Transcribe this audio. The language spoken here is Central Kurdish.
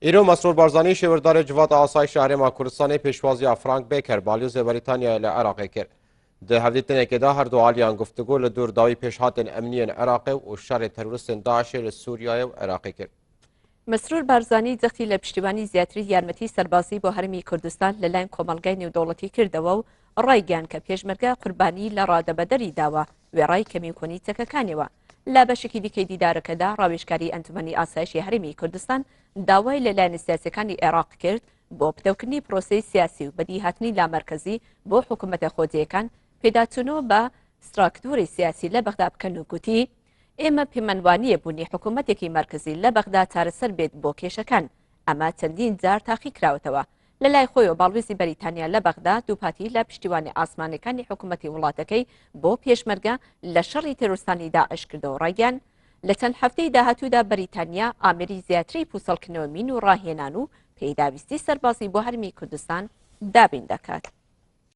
ایرو مسرور بارزانی شوردار جواد آسایش هرما کوردستان پیشوازی فرانک بیکر بالیوز بریتانیا ل عراق کرد. ده هفته که ده هر دو عالیان گفتگو لدور داوی پیشهات امنی عراق و شر تروریست داعش لسوریا و عراق کرد. مسرور بارزانی جەختی لە پشتیوانی زیاتری یارمەتی سەربازی بۆ هەرمی کوردستان لەلایەن کۆمەڵگەی نێودەوڵەتی کردەوە و ڕایگەیان کە پێشمەرگە قوربانی لە ڕادەبەدەری داوە وێڕای کەمیونکۆنی چەکەکانیەوە. لا بەشێکی دیکەی دیدارەکەدا ڕاوێژکاری ئەنجومەنی ئاسایشی هەرمی کوردستان داوای لەلایەن سیاسەکانی عێراق کرد بۆ پتەوکردنی پرۆسەی سیاسی و بەدیهاتنی لامەرکەزی بۆ حکوومەتە خۆجیەکان پێداچوونەوە بە ستراکتۆری سیاسی لە بەغدا بکەن و گوتی ئێمە پەیمانوانیە بوونی حکوومەتێکی مرکزی لە بەغدا چارەسەر بێت بۆ کێشەکان ئەمە چەندین جار تاقی کراوەتەوە لە لای خۆیەوە باڵوێزی بەریتانیا لە بەغدا دووپاتی لە پشتیوانی ئاسمانەکانی حکوومەتی وڵاتەکەی بۆ پێشمەرگە لە شەڕی تێرۆستانی داعش کردەوە ڕایگەیان لە چەند هەفتەی داهاتوودا بەریتانیا ئامێری زیاتری پوسەڵکردنەوە مین و ڕاهێنان و پێداویستی سەربازی بۆ هەرمی کوردستان دابین دەکات.